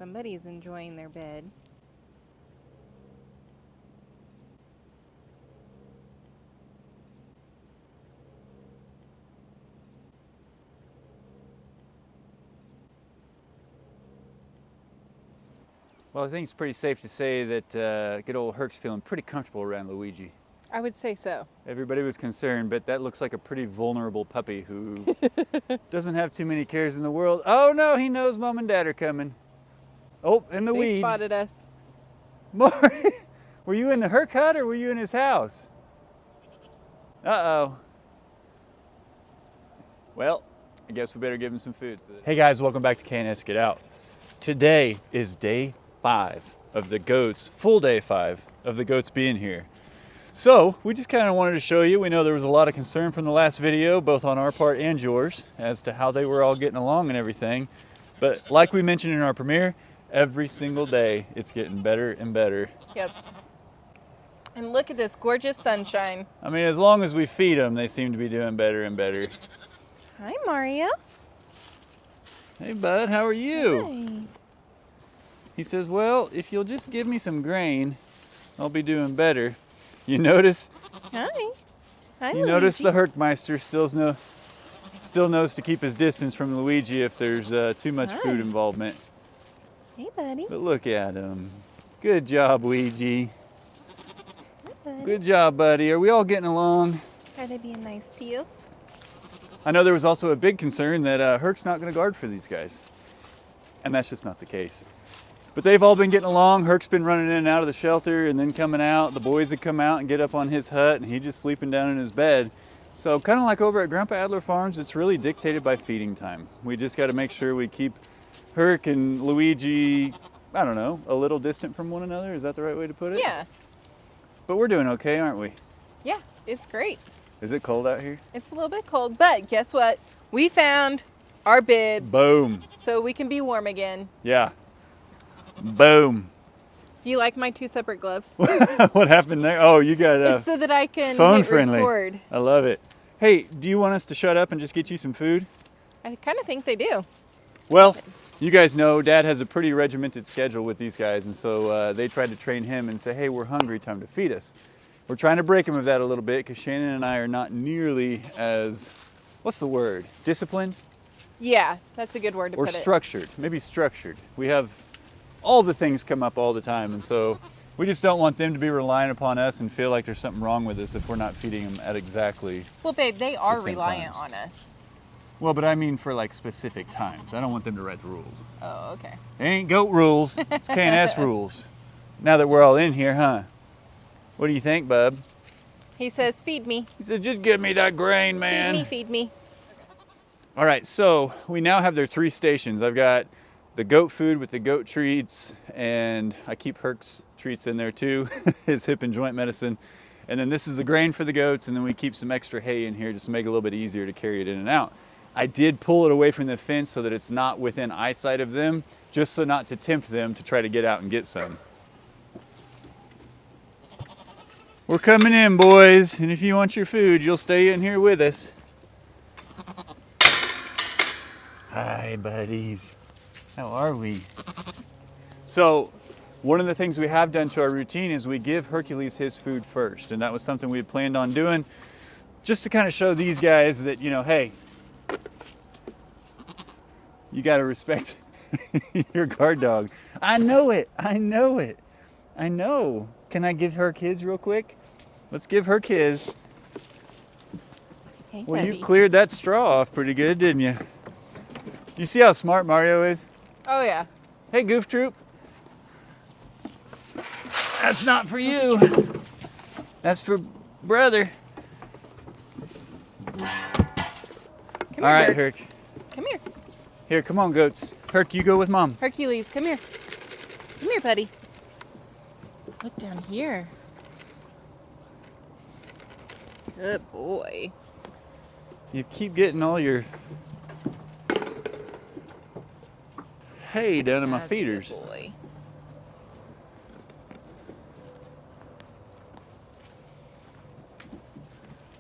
Somebody's enjoying their bed. Well, I think it's pretty safe to say that good old Herc's feeling pretty comfortable around Luigi. I would say so. Everybody was concerned, but that looks like a pretty vulnerable puppy who doesn't have too many cares in the world. Oh no, he knows Mom and Dad are coming. Oh, in the weeds. They spotted us. Maury, were you in the Herc hut or were you in his house? Uh-oh. Well, I guess we better give him some food. Hey guys, welcome back to K&S Get Out. Today is day 5 of the goats, full day 5 of the goats being here. So we just kind of wanted to show you. We know there was a lot of concern from the last video, both on our part and yours, as to how they were all getting along and everything. But like we mentioned in our premiere, every single day it's getting better and better. Yep. And look at this gorgeous sunshine. I mean, as long as we feed them, they seem to be doing better and better. Hi, Mario. Hey, bud, how are you? Hi. He says, well, if you'll just give me some grain, I'll be doing better. You notice? Hi. Hi, You notice Luigi. the Hercmeister still knows to keep his distance from Luigi if there's too much Hi. food involvement. Hey, buddy. But look at him. Good job, Luigi. Hi, buddy. Good job, buddy. Are we all getting along? Are they being nice to you? I know there was also a big concern that Herc's not going to guard for these guys. And that's just not the case. But they've all been getting along. Herc's been running in and out of the shelter and then coming out. The boys would come out and get up on his hut and he's just sleeping down in his bed. So kind of like over at Grandpa Adler Farms, it's really dictated by feeding time. We just got to make sure we keep Herc and Luigi, I don't know, a little distant from one another. Is that the right way to put it? Yeah. But we're doing okay, aren't we? Yeah, it's great. Is it cold out here? It's a little bit cold, but guess what? We found our bibs. Boom. So we can be warm again. Yeah. Boom. Do you like my 2 separate gloves? What happened there? Oh, you got It's so that I can phone hit friendly. record. I love it. Hey, do you want us to shut up and just get you some food? I kind of think they do. Well, you guys know Dad has a pretty regimented schedule with these guys, and so they tried to train him and say, hey, we're hungry, time to feed us. We're trying to break him of that a little bit because Shannon and I are not nearly as, what's the word, disciplined? Yeah, that's a good word to Or put it. structured, maybe structured. We have all the things come up all the time, and so we just don't want them to be relying upon us and feel like there's something wrong with us if we're not feeding them at exactly. Well, babe, they are the same reliant times. on us. Well, but I mean for like specific times. I don't want them to write the rules. Oh, okay. They ain't goat rules, it's K&S rules. Now that we're all in here, huh? What do you think, bub? He says, feed me. He said, just give me that grain, man. Feed me, feed me. All right, so we now have their 3 stations. I've got the goat food with the goat treats, and I keep Herc's treats in there too, his hip and joint medicine. And then this is the grain for the goats, and then we keep some extra hay in here just to make it a little bit easier to carry it in and out. I did pull it away from the fence so that it's not within eyesight of them, just so not to tempt them to try to get out and get some. We're coming in, boys, and if you want your food, you'll stay in here with us. Hi, buddies. How are we? So, one of the things we have done to our routine is we give Hercules his food first, and that was something we had planned on doing just to kind of show these guys that, you know, hey, you got to respect your guard dog. I know it. I know it. I know. Can I give Herc his real quick? Let's give Herc his. Hey, Well, buddy. you cleared that straw off pretty good, didn't you? You see how smart Mario is? Oh, yeah. Hey, Goof Troop. That's not for you. That's for brother. Come All right, here, Herc. Come here. Here, come on, goats. Herc, you go with Mom. Hercules, come here. Come here, buddy. Look down here. Good boy. You keep getting all your hay down in my That's a feeders. good boy.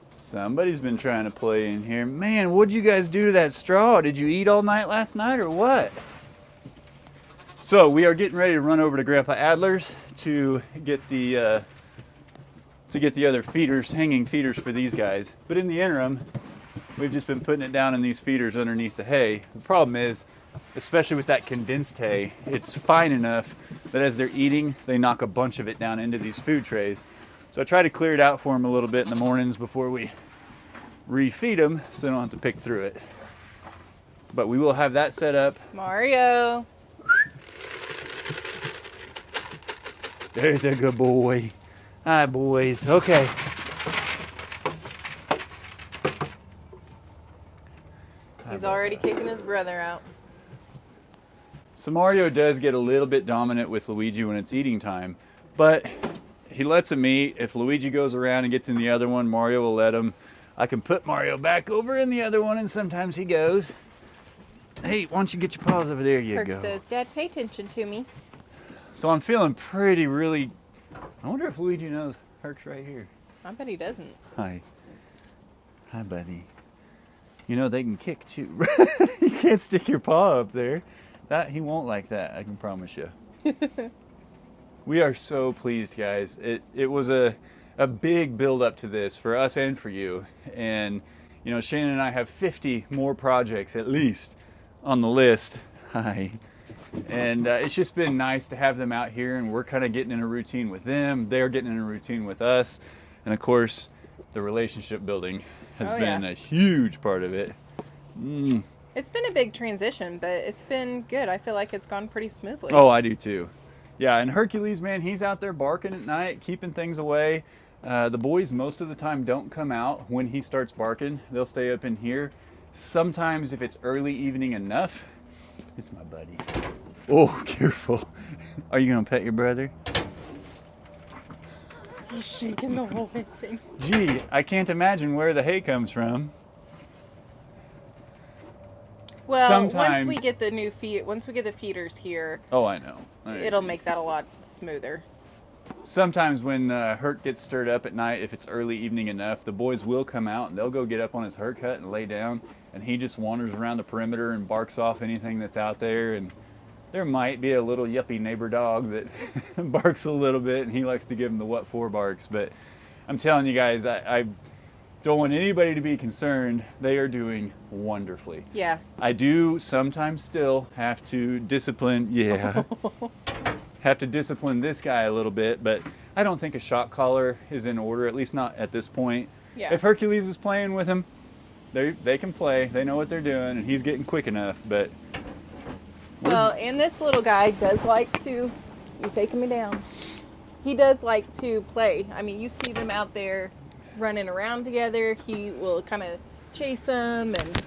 Somebody's been trying to play in here. Man, what'd you guys do to that straw? Did you eat all night last night or what? So we are getting ready to run over to Grandpa Adler's to get the other feeders, hanging feeders for these guys. But in the interim, we've just been putting it down in these feeders underneath the hay. The problem is, especially with that condensed hay, it's fine enough that as they're eating, they knock a bunch of it down into these food trays. So I try to clear it out for them a little bit in the mornings before we refeed them so they don't have to pick through it. But we will have that set up. Mario. There's a good boy. Hi, boys. Okay. He's already kicking his brother out. So Mario does get a little bit dominant with Luigi when it's eating time, but he lets him eat. If Luigi goes around and gets in the other one, Mario will let him. I can put Mario back over in the other one, and sometimes he goes. Hey, why don't you get your paws over there? You Herc go. says, Dad, pay attention to me. So I'm feeling really. I wonder if Luigi knows Herc's right here. I bet he doesn't. Hi. Hi, buddy. You know they can kick too. You can't stick your paw up there. That he won't like that, I can promise you. We are so pleased, guys. It was a big build up to this for us and for you. And you know, Shannon and I have 50 more projects at least on the list. Hi. And it's just been nice to have them out here, and we're kind of getting in a routine with them. They're getting in a routine with us. And of course, the relationship building has been a huge part of it. It's been a big transition, but it's been good. I feel like it's gone pretty smoothly. Oh, I do too. Yeah, and Hercules, man, he's out there barking at night, keeping things away. The boys most of the time don't come out when he starts barking. They'll stay up in here. Sometimes if it's early evening enough, it's my buddy. Oh, careful. Are you gonna pet your brother? He's shaking the whole thing. Gee, I can't imagine where the hay comes from. Well, Sometimes, once we get the feeders here, oh, I know. it'll make that a lot smoother. Sometimes when Herc gets stirred up at night, if it's early evening enough, the boys will come out and they'll go get up on his Herc hut and lay down, and he just wanders around the perimeter and barks off anything that's out there. And there might be a little yuppie neighbor dog that barks a little bit, and he likes to give him the what for barks. But I'm telling you guys, I don't want anybody to be concerned. They are doing wonderfully. Yeah. I do sometimes still have to discipline, have to discipline this guy a little bit, but I don't think a shock collar is in order, at least not at this point. Yeah. If Hercules is playing with him, they can play. They know what they're doing, and he's getting quick enough, but... Well, and this little guy does like to... You're taking me down. He does like to play. I mean, you see them out there running around together. He will kind of chase them, and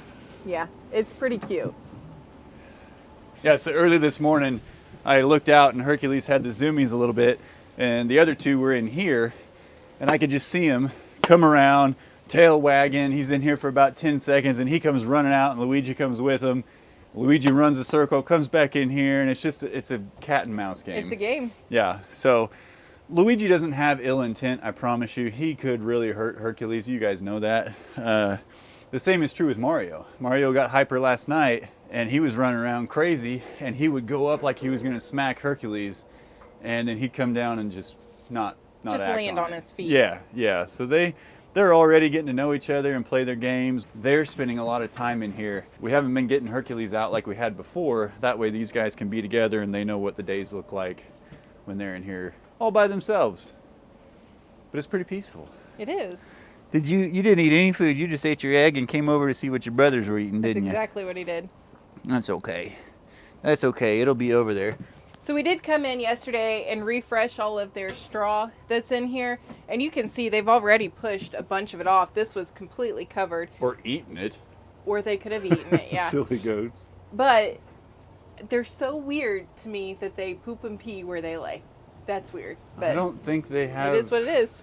yeah, it's pretty cute. Yeah, so early this morning, I looked out and Hercules had the zoomies a little bit, and the other two were in here, and I could just see him come around, tail wagging. He's in here for about 10 seconds, and he comes running out, and Luigi comes with him. Luigi runs a circle, comes back in here, and it's a cat and mouse game. It's a game. Yeah, so Luigi doesn't have ill intent, I promise you. He could really hurt Hercules. You guys know that. The same is true with Mario. Mario got hyper last night, and he was running around crazy, and he would go up like he was going to smack Hercules, and then he'd come down and just not Just act land on it. his feet. Yeah. So they're already getting to know each other and play their games. They're spending a lot of time in here. We haven't been getting Hercules out like we had before. That way these guys can be together and they know what the days look like when they're in here all by themselves. But it's pretty peaceful. It is. You didn't eat any food. You just ate your egg and came over to see what your brothers were eating, That's didn't you? exactly what he did. That's okay. That's okay. It'll be over there. So we did come in yesterday and refresh all of their straw that's in here. And you can see they've already pushed a bunch of it off. This was completely covered. Or eaten it. Or they could have eaten it, yeah. Silly goats. But they're so weird to me that they poop and pee where they lay. That's weird. But I don't think they have... it is what it is.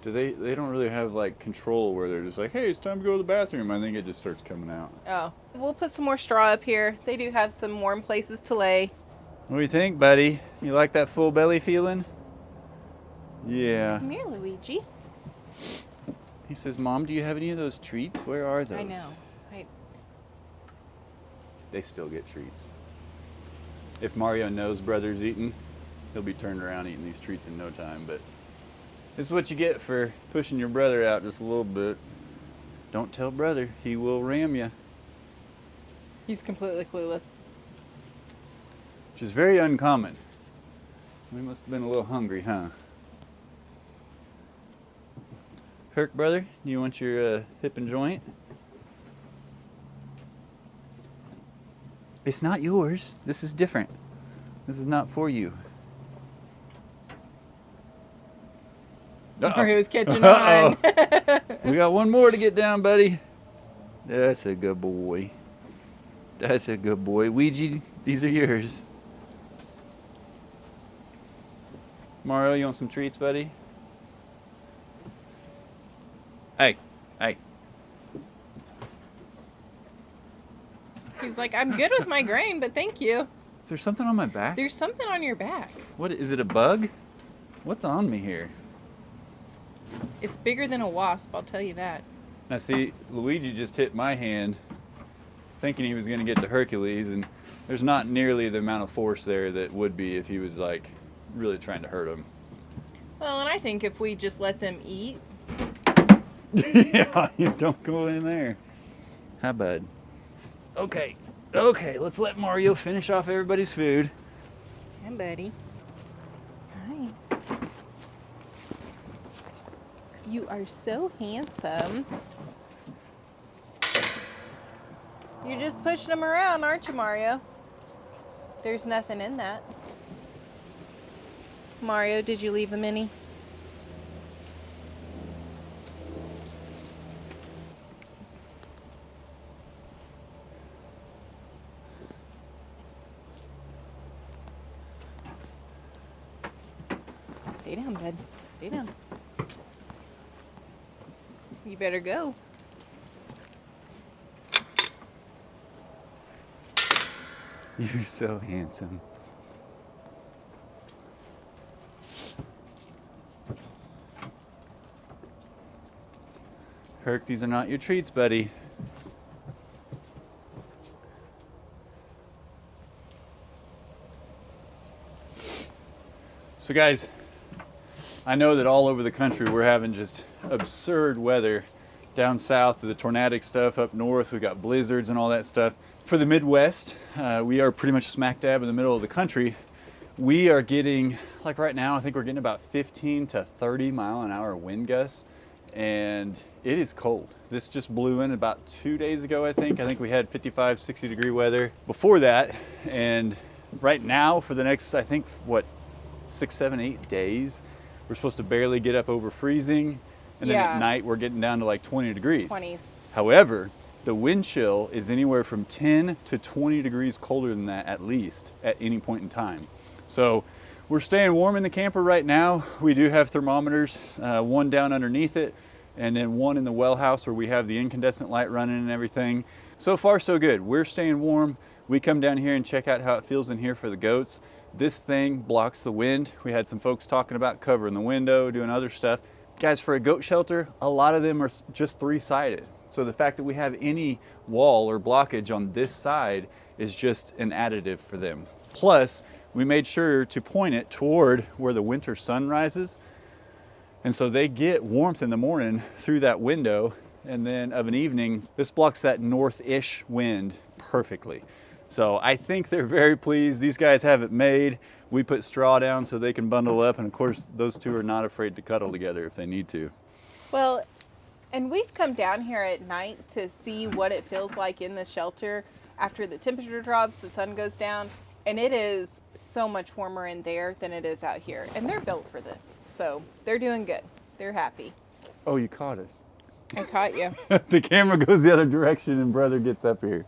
Do they don't really have like control where they're just like, hey, it's time to go to the bathroom. I think it just starts coming out. Oh. We'll put some more straw up here. They do have some warm places to lay. What do you think, buddy? You like that full belly feeling? Yeah. Come here, Luigi. He says, Mom, do you have any of those treats? Where are those? I know. They still get treats. if Mario knows brother's eating, he'll be turned around eating these treats in no time. But this is what you get for pushing your brother out just a little bit. Don't tell brother, he will ram you. He's completely clueless. Which is very uncommon. We must have been a little hungry, huh? Herc, brother, you want your hip and joint? It's not yours. This is different. This is not for you. Mario's catching on. We got one more to get down, buddy. That's a good boy. That's a good boy. Ouija, these are yours. Mario, you want some treats, buddy? Hey, hey. He's like, I'm good with my grain, but thank you. Is there something on my back? There's something on your back. What, is it a bug? What's on me here? It's bigger than a wasp, I'll tell you that. Now see, Luigi just hit my hand thinking he was going to get to Hercules, and there's not nearly the amount of force there that would be if he was like really trying to hurt him. Well, and I think if we just let them eat. Yeah, you don't go in there. Hi, bud. Okay, let's let Mario finish off everybody's food. Hi, buddy. Hi. You are so handsome. You're just pushing them around, aren't you, Mario? There's nothing in that. Mario, did you leave a mini? Stay down, bud. Stay down. You better go. You're so handsome. Herc, these are not your treats, buddy. So guys, I know that all over the country we're having just absurd weather. Down south, the tornadic stuff. Up north, we got blizzards and all that stuff. For the Midwest, we are pretty much smack dab in the middle of the country. We are getting, like right now, I think we're getting about 15 to 30 mile an hour wind gusts, and it is cold. This just blew in about 2 days ago, I think. I think we had 55, 60 degree weather before that, and right now for the next, I think, what, 6, 7, 8 days, we're supposed to barely get up over freezing. And then at night, we're getting down to like 20 degrees. 20s. However, the wind chill is anywhere from 10 to 20 degrees colder than that, at least, at any point in time. So we're staying warm in the camper right now. We do have thermometers, one down underneath it, and then one in the well house where we have the incandescent light running and everything. So far, so good. We're staying warm. We come down here and check out how it feels in here for the goats. This thing blocks the wind. We had some folks talking about covering the window, doing other stuff. Guys, for a goat shelter, a lot of them are just 3-sided. So the fact that we have any wall or blockage on this side is just an additive for them. Plus, we made sure to point it toward where the winter sun rises. And so they get warmth in the morning through that window, and then of an evening, this blocks that north-ish wind perfectly. So I think they're very pleased. These guys have it made. We put straw down so they can bundle up, and of course those two are not afraid to cuddle together if they need to. Well, and we've come down here at night to see what it feels like in the shelter after the temperature drops, the sun goes down, and it is so much warmer in there than it is out here. And they're built for this, so they're doing good. They're happy. Oh, you caught us. I caught you. The camera goes the other direction and brother gets up here.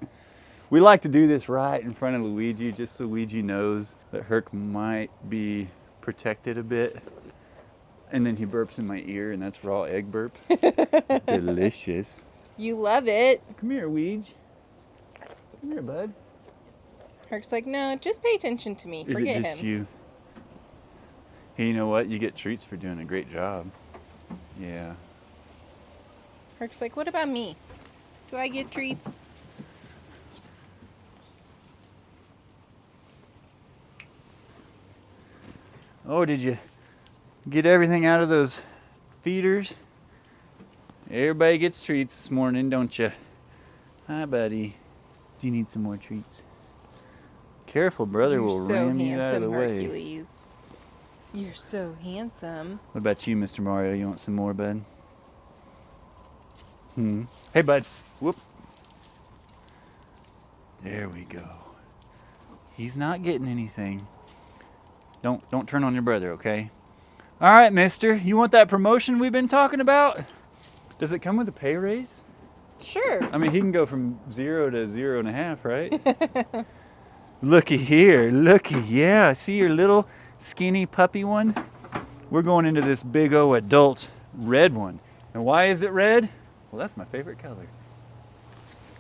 We like to do this right in front of Luigi, just so Luigi knows that Herc might be protected a bit. And then he burps in my ear, and that's raw egg burp. Delicious. You love it. Come here, Weege. Come here, bud. Herc's like, no, just pay attention to me. Is Forget it just him. you? Hey, you know what? You get treats for doing a great job. Yeah. Herc's like, what about me? Do I get treats? Oh, did you get everything out of those feeders? Everybody gets treats this morning, don't you? Hi, buddy. Do you need some more treats? Careful, brother You're will so ram you out of the handsome, way. Hercules. You're so handsome. What about you, Mr. Mario? You want some more, bud? Hey, bud. Whoop. There we go. He's not getting anything. Don't turn on your brother, okay? All right, mister. You want that promotion we've been talking about? Does it come with a pay raise? Sure. I mean, he can go from 0 to 0.5, right? Looky here. Looky. Yeah, see your little skinny puppy one? We're going into this big O adult red one. And why is it red? Well, that's my favorite color.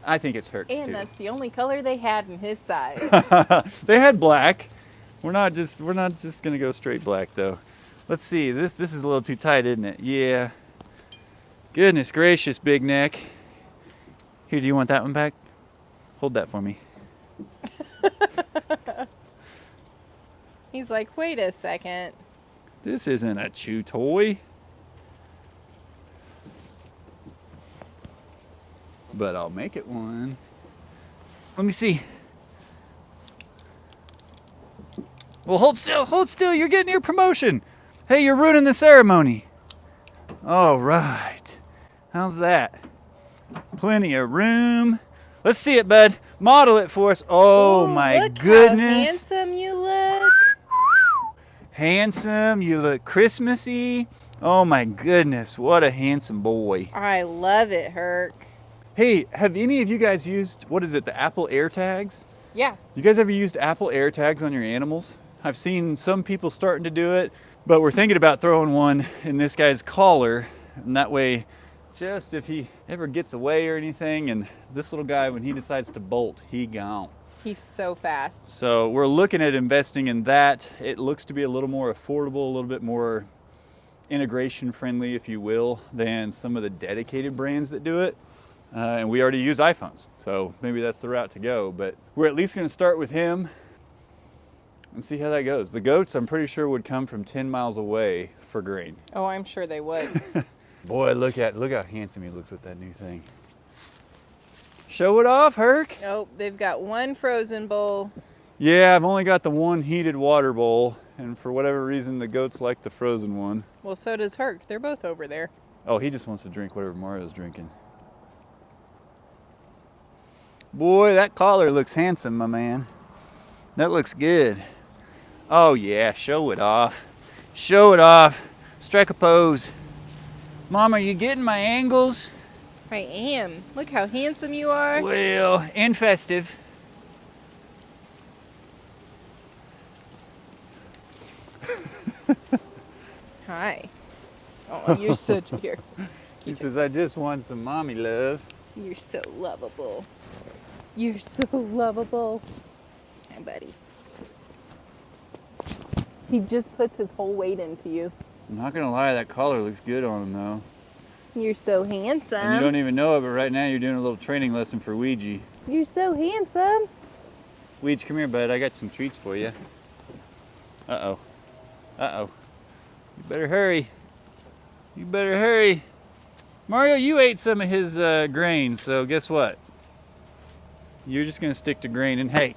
I think it's Herc's And too. that's the only color they had in his size. They had black. We're not just gonna go straight black though. Let's see. This is a little too tight, isn't it? Yeah. Goodness gracious, big neck. Here, do you want that one back? Hold that for me. He's like, wait a second. This isn't a chew toy. But I'll make it one. Let me see. Well, hold still, you're getting your promotion. Hey, you're ruining the ceremony. All right. How's that? Plenty of room. Let's see it, bud. Model it for us. Oh, Ooh, my look goodness. how handsome you look. Handsome, you look Christmassy. Oh my goodness, what a handsome boy. I love it, Herc. Hey, have any of you guys used, what is it, the Apple AirTags? Yeah. You guys ever used Apple AirTags on your animals? I've seen some people starting to do it, but we're thinking about throwing one in this guy's collar, and that way, just if he ever gets away or anything, and this little guy, when he decides to bolt, he gone. He's so fast. So we're looking at investing in that. It looks to be a little more affordable, a little bit more integration friendly, if you will, than some of the dedicated brands that do it. And we already use iPhones, so maybe that's the route to go. But we're at least going to start with him and see how that goes. The goats, I'm pretty sure, would come from 10 miles away for grain. Oh, I'm sure they would. Boy, look how handsome he looks with that new thing. Show it off, Herc. Oh, they've got one frozen bowl. Yeah, I've only got the one heated water bowl, and for whatever reason, the goats like the frozen one. Well, so does Herc. They're both over there. Oh, he just wants to drink whatever Mario's drinking. Boy, that collar looks handsome, my man. That looks good. Oh yeah, show it off. Show it off. Strike a pose. Mom, are you getting my angles? I am. Look how handsome you are. Well, and festive. Hi. Oh, you're such a here. He says, I just want some mommy love. You're so lovable. You're so lovable. Hi, buddy. He just puts his whole weight into you. I'm not gonna lie, that collar looks good on him though. You're so And you handsome. don't even know it, but right now you're doing a little training lesson for Ouija. You're so handsome. Ouija, come here, bud. I got some treats for you. Uh-oh. Uh-oh. You better hurry. You better hurry. Mario, you ate some of his grain, so guess what? You're just gonna stick to grain, and hey,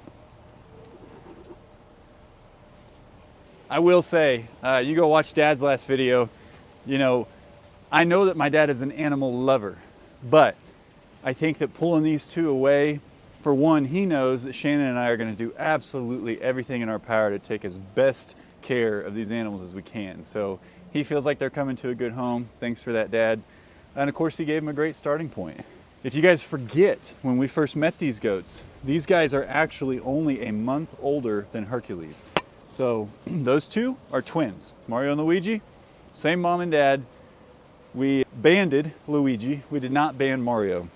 I will say, you go watch Dad's last video, you know, I know that my dad is an animal lover, but I think that pulling these two away, for one, he knows that Shannon and I are gonna do absolutely everything in our power to take as best care of these animals as we can. So he feels like they're coming to a good home. Thanks for that, Dad. And of course, he gave him a great starting point. If you guys forget, when we first met these goats, these guys are actually only a month older than Hercules. So those two are twins. Mario and Luigi, same mom and dad. We banded Luigi, we did not band Mario.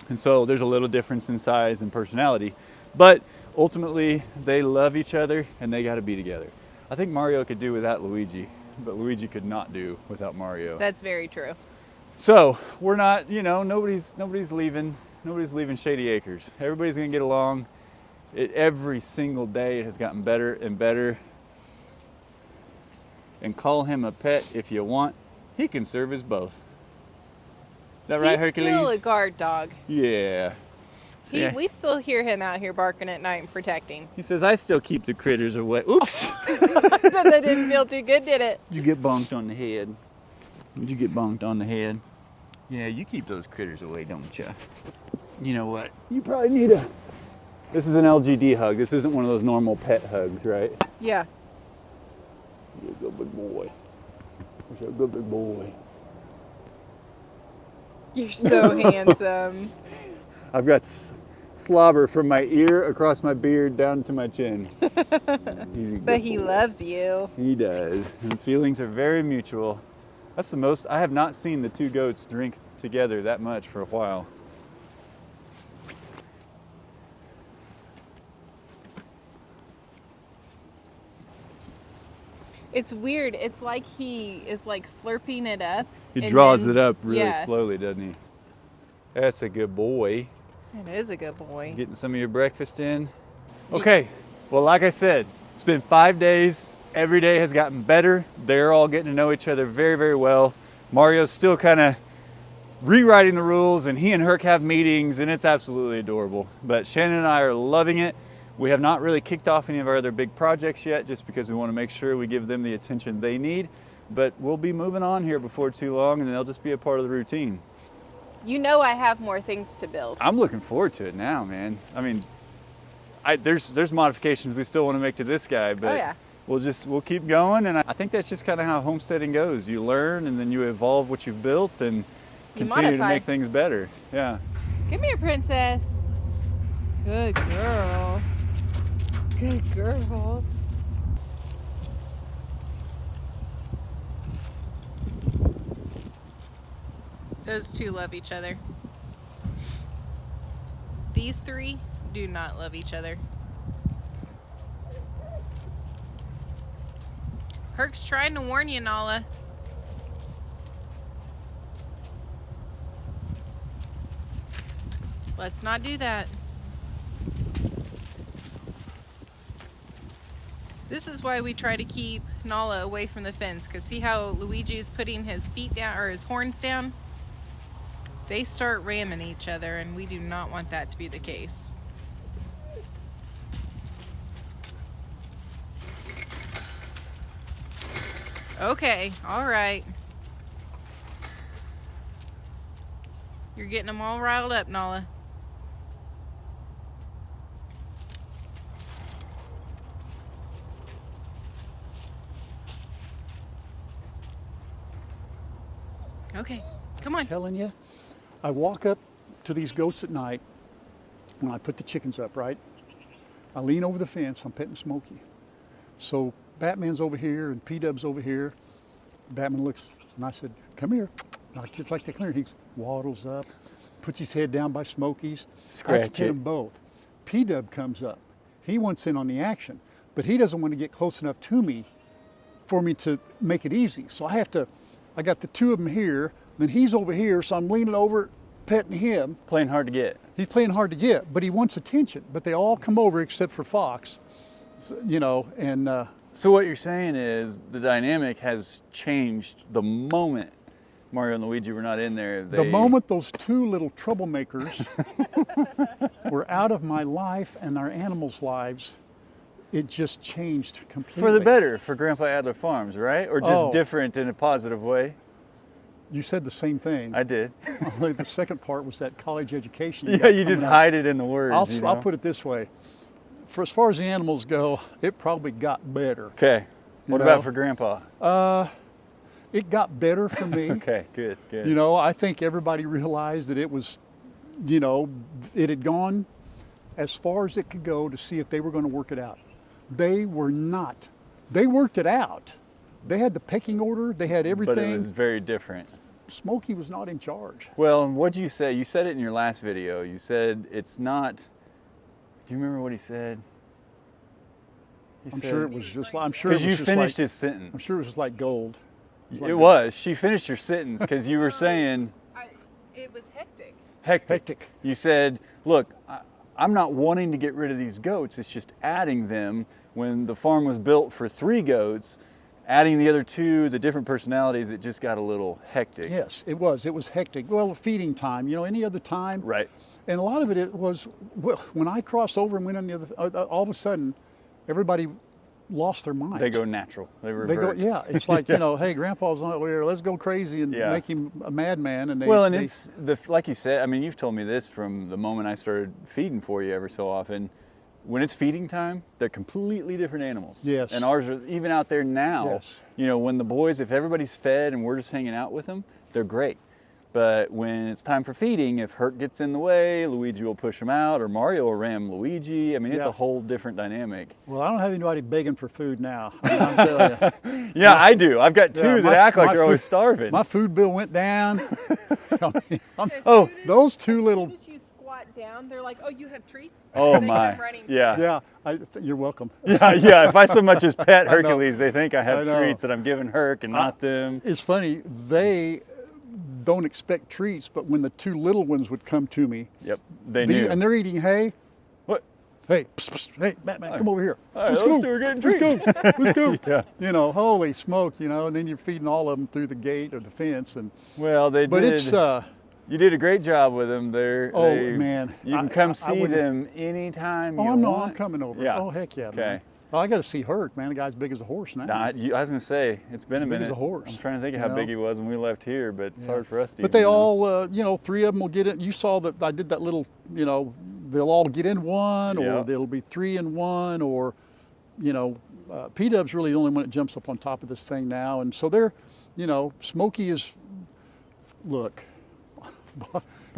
And so there's a little difference in size and personality, but ultimately they love each other and they gotta be together. I think Mario could do without Luigi, but Luigi could not do without Mario. That's very true. So we're not, you know, nobody's leaving Shady Acres. Everybody's gonna get along. Every single day it has gotten better and better. and call him a pet if you want. He can serve as both. Is that right, Hercules? He's still a guard dog. Yeah. So, yeah. We still hear him out here barking at night and protecting. He says, I still keep the critters away. Oops. That didn't feel too good, did it? Did you get bonked on the head? Did you get bonked on the head? Yeah, you keep those critters away, don't you? You know what? You probably need a... This is an LGD hug. This isn't one of those normal pet hugs, right? Yeah. You're a good big boy. You're a good big boy. You're so handsome. I've got slobber from my ear across my beard down to my chin. But he loves you. He does. And feelings are very mutual. That's the most, I have not seen the two goats drink together that much for a while. It's weird. It's like he is like slurping it up. He draws it up really slowly, doesn't he? That's a good boy. It is a good boy. Getting some of your breakfast in. Okay, well, like I said, it's been 5 days. Every day has gotten better. They're all getting to know each other very, very well. Mario's still kind of rewriting the rules, and he and Herc have meetings, and it's absolutely adorable. But Shannon and I are loving it. We have not really kicked off any of our other big projects yet, just because we want to make sure we give them the attention they need. But we'll be moving on here before too long, and they'll just be a part of the routine. You know I have more things to build. I'm looking forward to it now, man. I mean, there's modifications we still want to make to this guy, but we'll keep going. And I think that's just kind of how homesteading goes. You learn, and then you evolve what you've built, and continue to make things better. Yeah. Come here, princess. Good girl. Good girl. Those two love each other. These three do not love each other. Herc's trying to warn you, Nala. Let's not do that. This is why we try to keep Nala away from the fence, because see how Luigi is putting his feet down, or his horns down? They start ramming each other, and we do not want that to be the case. Okay, all right. You're getting them all riled up, Nala. Okay, come on. I'm telling you, I walk up to these goats at night when I put the chickens up, right? I lean over the fence, I'm petting Smokey. So Batman's over here and P-Dub's over here. Batman looks, and I said, come here. And I just like to come here. He waddles up, puts his head down by Smokey's. I have to pet them both. P-Dub comes up. He wants in on the action, but he doesn't want to get close enough to me for me to make it easy. So I got the two of them here, then he's over here, so I'm leaning over, petting him. Playing hard to get. He's playing hard to get, but he wants attention. But they all come over except for Fox, so, you know, and... So what you're saying is the dynamic has changed the moment Mario and Luigi were not in there. The moment those two little troublemakers were out of my life and our animals' lives, it just changed completely. For the better, for Grandpa Adler Farms, right? Or just different in a positive way? You said the same thing. I did. Only the second part was that college education. Yeah, you just hide it in the words. I'll put it this way. For as far as the animals go, it probably got better. Okay. What about for Grandpa? It got better for me. Okay, good. You know, I think everybody realized that it was, you know, it had gone as far as it could go to see if they were going to work it out. They were not. They worked it out. They had the pecking order. They had everything. But it was very different. Smokey was not in charge. Well, what'd you say? You said it in your last video. You said it's not. Do you remember what he said? I'm sure it was just like. I'm sure because you finished his sentence. I'm sure it was just like gold. It was. She finished your sentence because you were saying. It was hectic. Hectic. You said, look, I'm not wanting to get rid of these goats. It's just adding them. When the farm was built for 3 goats, adding the other two, the different personalities, it just got a little hectic. Yes, it was. It was hectic. Well, feeding time, you know, any other time. Right. And a lot of it was, well, when I crossed over and went on the other, all of a sudden, everybody lost their minds. They go natural. They revert. Yeah, it's like, you know, hey, Grandpa's not here, let's go crazy and make him a madman. And it's like you said, I mean, you've told me this from the moment I started feeding for you every so often. When it's feeding time, they're completely different animals. Yes. And ours are, even out there now, Yes. you know, when the boys, if everybody's fed and we're just hanging out with them, they're great. But when it's time for feeding, if Herc gets in the way, Luigi will push him out, or Mario will ram Luigi. I mean, it's a whole different dynamic. Well, I don't have anybody begging for food now. I mean, I'm telling you. Yeah, I do. I've got two that act like they're always starving. My food bill went down. I mean, As those two little. As you squat down, they're like, "Oh, you have treats." Oh They my! come running to Yeah. Yeah, you're welcome. Yeah. If I so much as pet I know. Hercules, they think I have I know. treats that I'm giving Herc and not them. It's funny, they don't expect treats, but when the two little ones would come to me, Yep, they knew. and they're eating hay. What? Hey, psst, psst, hey, Batman, come over here. All right, Let's those go. two are getting Let's treats. go. Let's go. Yeah. You know, holy smoke, you know, and then you're feeding all of them through the gate or the fence, and Well, they but did. it's You did a great job with them. man, You can I come see wouldn't- them anytime you I'm want. coming over. Yeah. Oh heck yeah, Okay. man. Well, I got to see Herc, man. The guy's big as a horse now. Nah, I was gonna say it's been a Big as minute. a horse, I'm trying to think of you how know? big he was when we left here, but it's hard for us to. But even they know. all, you know, three of them will get it. You saw that I did that little, you know, they'll all get in one, or Yeah. there'll be three in one, or, you know, P-Dub's really the only one that jumps up on top of this thing now. And so they're, you know, Smokey is, look,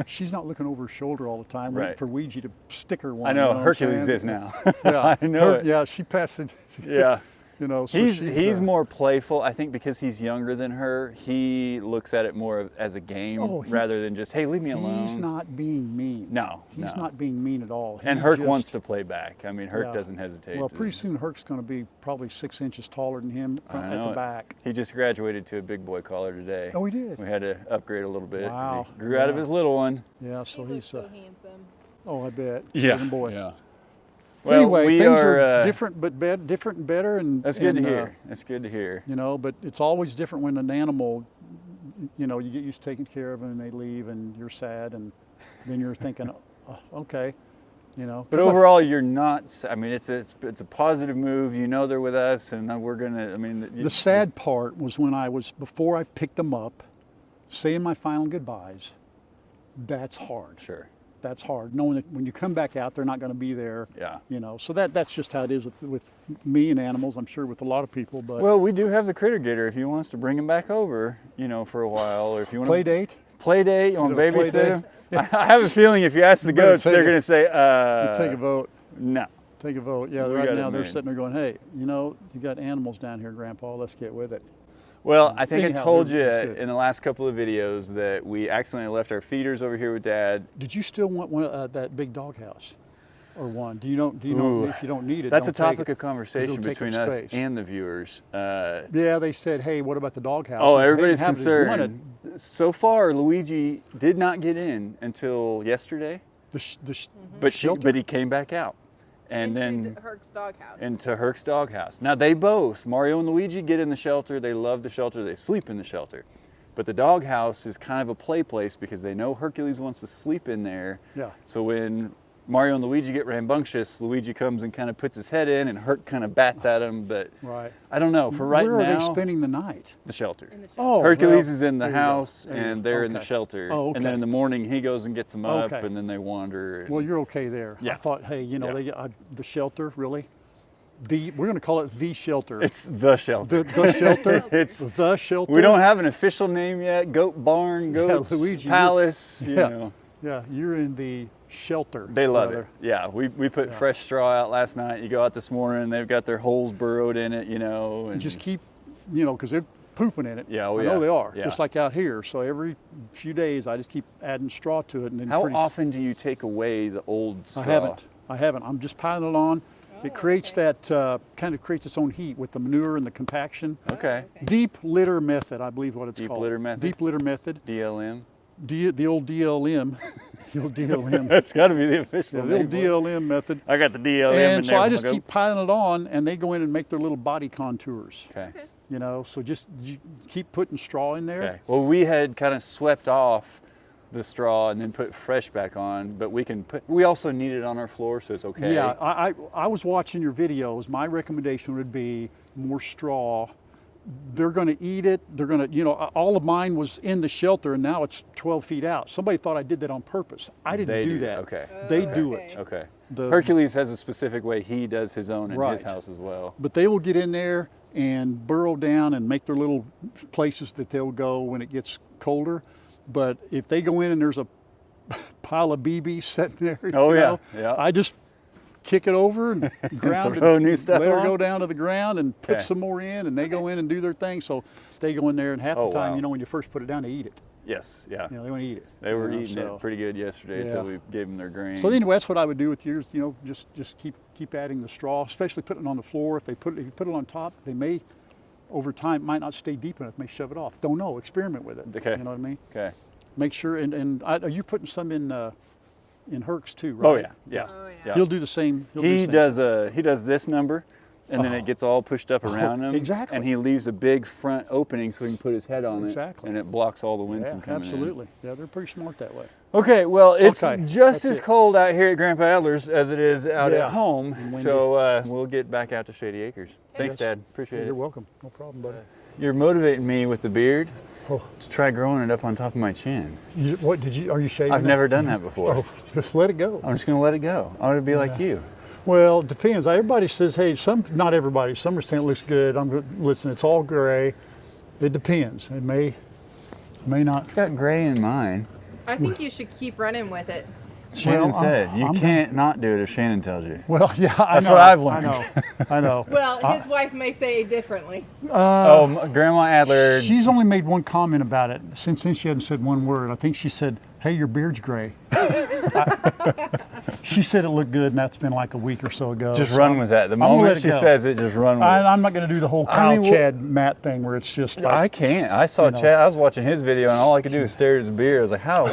she's not looking over her shoulder all the time waiting Right. for Ouija to stick her one. I you know what I'm Hercules saying? is now. Yeah, I know it. Yeah, she passed it. Yeah. You know, so He's more playful. I think because he's younger than her, he looks at it more as a game rather than just, hey, leave me alone. He's not being mean. No, He's no. not being mean at all. And He Herc just- wants to play back. I mean, Herc Yeah. doesn't hesitate. Well, to- pretty soon Herc's going to be probably 6 inches taller than him I at know the it. back. He just graduated to a big boy collar today. Oh, he did? We had to upgrade a little bit. 'Cause Wow. He grew out of Yeah. his little one. Yeah, so He looks he's. so handsome. Oh, I bet. Yeah. Good boy. Yeah. So Well, anyway, we things are, different, but different and better, and That's good to and, hear. That's good to hear. You know, but it's always different when an animal, you know, you get used to taking care of them and they leave, and you're sad, and then you're thinking, oh, okay, you know. But 'Cause overall, you're not. I mean, it's a positive move. You know they're with us, and we're gonna. I mean, the sad part was when before I picked them up, saying my final goodbyes. That's hard. Sure. That's hard. Knowing that when you come back out, they're not going to be there. Yeah. You know, so that's just how it is with me and animals. I'm sure with a lot of people. But Well, we do have the critter getter. If you want us to bring him back over, you know, for a while, or if you want play date. play date, you want to You know, play babysit date. him. I have a feeling if you ask the better goats, take they're it. going to say, You take a vote. no. Take a vote. Yeah, We right got now it they're made. sitting there going, hey, you know, you got animals down here, Grandpa. Let's get with it. Well, I think Anyhow, I told you that's good. in the last couple of videos that we accidentally left our feeders over here with Dad. Did you still want that big doghouse, or one? Do you know? Ooh, If you don't need it, That's a don't take topic it, of 'cause conversation it'll take up between us space. and the viewers. Yeah, they said, hey, what about the doghouse? Oh, I said, hey, everybody's have it if you want concerned. So far, Luigi did not get in until yesterday, it. but shelter? he came back out, and then Into Herc's doghouse. into Herc's doghouse. Now they both, Mario and Luigi, get in the shelter. They love the shelter. They sleep in the shelter. But the doghouse is kind of a play place because they know Hercules wants to sleep in there. Yeah. So when Mario and Luigi get rambunctious, Luigi comes and kind of puts his head in, and Herc kind of bats at him. But Right. I don't know. For right Where now, are they spending the night? the shelter. In the shelter. Oh, Hercules well, is in the there you go. house, There you and go. they're in the Okay. shelter. Oh, And then okay. in the morning, he goes and gets them up, Okay. and then they wander. And Well, you're okay there. Yeah. I thought, hey, you know, Yeah. the shelter, really? We're going to call it the shelter. it's the shelter. the shelter. It's the shelter. We don't have an official name yet. Goat barn, goat Luigi, palace. You yeah. know. Yeah, you're in the shelter. They love brother. it. Yeah, we put fresh straw out last night. You go out this morning, they've got their holes burrowed in it, you know. And Just keep, you know, because they're pooping in it. Yeah, oh I yeah, know they are. yeah. Just like out here. So every few days, I just keep adding straw to it, and then How pretty often do you take away the old straw? I haven't. I'm just piling it on. It creates that kind of creates its own heat with the manure and the compaction. Okay. Deep litter method, I believe what it's Deep called. litter method? Deep litter method. DLM. The old DLM. The old DLM. That's got to be the official Yeah, the old name. DLM method. I got the DLM in And so there I for my just keep goats. piling it on, and they go in and make their little body contours. Okay. You know, so just you keep putting straw in there. Okay. Well, we had kind of swept off the straw and then put fresh back on, but we also need it on our floor, so it's okay. Yeah, I was watching your videos. My recommendation would be more straw. They're going to eat it. They're going to, you know, all of mine was in the shelter and now it's 12 feet out. Somebody thought I did that on purpose. I didn't do that. Okay. They do it. Okay. The- Hercules has a specific way he does his own in his Right. house as well. But they will get in there and burrow down and make their little places that they'll go when it gets colder. But if they go in and there's a pile of BBs sitting there, Oh, you yeah, know, yeah. I just kick it over and ground Throw it, new stuff let her on? go down to the ground and put Okay. some more in, and they go in and do their thing. So they go in there, and half Oh, the time, wow. you know, when you first put it down, they eat it. Yes, yeah. You know, they want to eat it. They were you know, eating so. it pretty good yesterday until Yeah. we gave them their grain. So anyway, that's what I would do with yours. You know, just keep adding the straw, especially putting it on the floor. If you put it on top, they may, over time, it might not stay deep enough. May shove it off. Don't know. Experiment with it. Okay. You know what I mean? Okay. Make sure. Are you putting some in Herc's too? Right? Oh yeah, yeah. Oh, yeah. yeah. He'll do the same. He'll do He the same. he does this number, and then it gets all pushed up around him. exactly. And he leaves a big front opening so he can put his head on Exactly. it, and it blocks all the wind Yeah, from coming absolutely. Yeah, they're pretty smart that way. in. Okay, well, it's Okay, just that's as it. cold out here at Grandpa Adler's as it is out Yeah, at home. and windy. So we'll get back out to Shady Acres. Thanks, Yes. Dad. Appreciate You're it. welcome. No problem, buddy. You're motivating me with the beard Oh, to try growing it up on top of my chin. what did you? Are you shaving? I've it? never done that before. Oh, just let it go. I'm just gonna let it go. I want to be like you. Well, it depends. Everybody says, hey, not everybody. Some are saying it looks good. Listen, it's all gray. It depends. It may not. I've got gray in mine. I think you should keep running with it. Shannon Well, said you I'm can't not do it if Shannon tells you. Well, yeah, I That's know. what I've learned. I know. I know. Well, his wife may say differently. Grandma Adler. She's only made one comment about it. Since then, she hasn't said one word. I think she said, hey, your beard's gray. She said it looked good, and that's been like a week or so ago. Just So run with that. The gonna let moment it she go. says it, just run with it. I'm not going to do the whole I Kyle mean, well- Chad Matt thing where it's just like, I can't. I saw know. Chad. I was watching his video, and all I could do was stare at his beard. I was like, "How?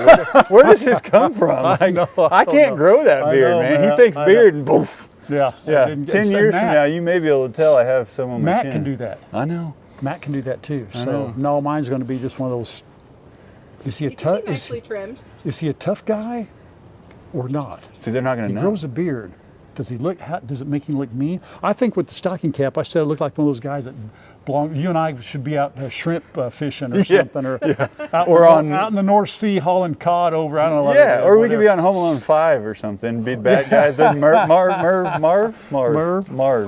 Where does this come from? Like, know, I I don't can't know. grow that I beard, know, man. man. He thinks I beard, and boof. yeah. Yeah. Didn't get- 10 so years from Matt- now, you may be able to tell I have some on my Matt chin. can do that. I know. Matt can do that too. know. So no, mine's going to be just one of those. Is he a It can tough? be nicely trimmed. Is he a tough guy, or not? See, they're not going He to know. grows a beard. Does he look? Does it make him look mean? I think with the stocking cap, I said I look like one of those guys that belong. You and I should be out shrimp fishing or Yeah, something, or out, Or out in the North Sea hauling cod over. I don't know. Yeah, or we could be whatever. on Home Alone 5 or something. Be bad guys. Marv.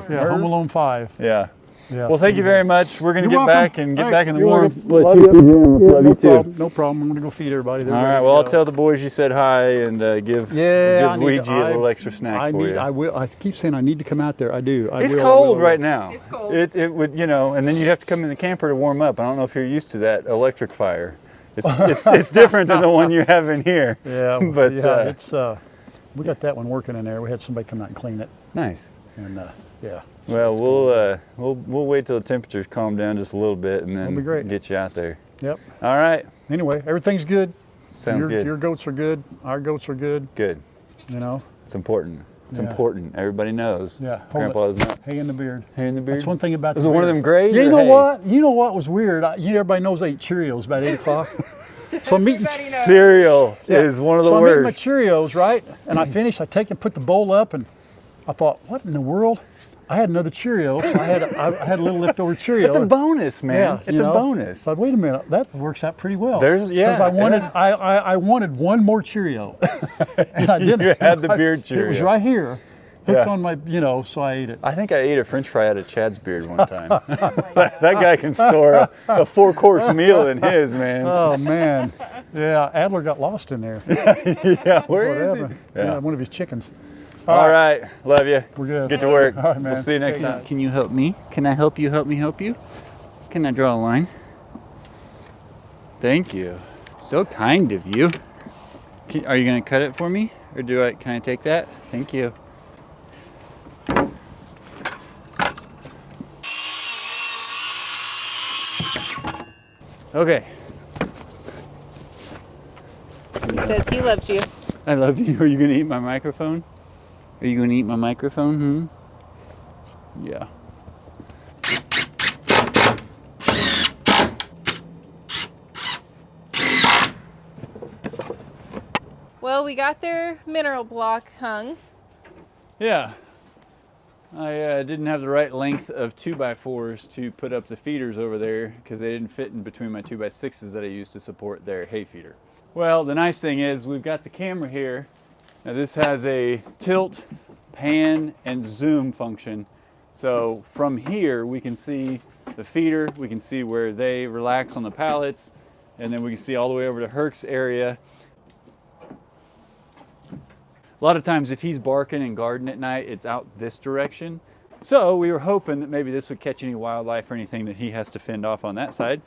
Yeah, Home Alone 5. Yeah. Yeah. Well, thank you very much. We're going to You're get welcome. back and get Hey, back in the you're warm. welcome. Love you. Love you No too. problem. No problem. I'm going to go feed everybody. They're All ready right. to Well, I'll go. tell the boys you said hi and give I need Ouija to- a little extra snack for you. I will. I keep saying I need to come out there. I do. It's will, I cold will. right now. It's cold. It would, you know, and then you'd have to come in the camper to warm up. I don't know if you're used to that electric fire. It's different than the one you have in here. Yeah, But, yeah, it's we got that one working in there. We had somebody come out and clean it, Nice. and yeah. so Well, it's we'll wait till the temperatures calm down just a little bit and then be great. get you out there. Yep. All right. Anyway, everything's good. Sounds good. Your goats are good. Our goats are good. Good. You know. It's important. It's Yeah. important. Everybody knows. Yeah. Grandpa does not. Hay in the beard. Hair in the beard. That's one thing about. Is the it one of beard. them grays? You or know hays? what? You know what was weird? Everybody knows I eat Cheerios about 8 o'clock. So I'm eating. Everybody knows. Cereal Yeah. is one of the so I'm eating my worst. Cheerios, right? And I finished. I take and put the bowl up, and I thought, what in the world? I had another Cheerio. So I had a little leftover Cheerio. It's a bonus, man. Yeah, It's you a know? bonus. But wait a minute, that works out pretty well. There's- yeah, Because I wanted, yeah. I wanted one more Cheerio, and I didn't. You had the beard It was Cheerio. right here, hooked Yeah. on my, so I ate it. I think I ate a French fry out of Chad's beard one time. that guy can store a 4-course meal in his, man. Oh man, yeah. Adler got lost in there. Yeah, where is Whatever. he? Yeah, one of his chickens. All right. Love you. We're good. Get to work. All right, man. We'll see you next Take time. care. Can you help me? Can I help you? Help me help you? Can I draw a line? Thank you. So kind of you. Are you going to cut it for me? Or can I take that? Thank you. Okay. He says he loves you. I love you. Are you going to eat my microphone? Are you going to eat my microphone? Yeah. Well, we got their mineral block hung. Yeah. I didn't have the right length of 2x4s to put up the feeders over there because they didn't fit in between my 2x6s that I used to support their hay feeder. Well, the nice thing is we've got the camera here. Now this has a tilt, pan, and zoom function. So from here we can see the feeder, we can see where they relax on the pallets, and then we can see all the way over to Herc's area. A lot of times if he's barking and guarding at night, it's out this direction. So we were hoping that maybe this would catch any wildlife or anything that he has to fend off on that side.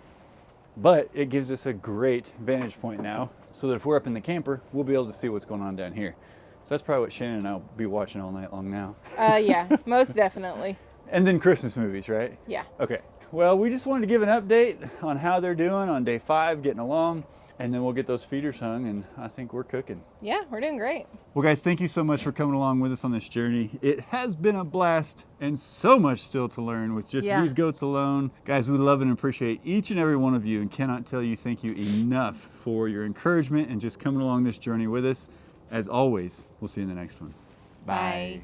But it gives us a great vantage point now, so that if we're up in the camper, we'll be able to see what's going on down here. So that's probably what Shannon and I will be watching all night long now. Yeah, most definitely. And then Christmas movies, right? Yeah. Okay. Well, we just wanted to give an update on how they're doing on day 5, getting along. And then we'll get those feeders hung, and I think we're cooking. Yeah, we're doing great. Well, guys, thank you so much for coming along with us on this journey. It has been a blast and so much still to learn with just these goats alone. Guys, we love and appreciate each and every one of you and cannot tell you thank you enough for your encouragement and just coming along this journey with us. As always, we'll see you in the next one. Bye.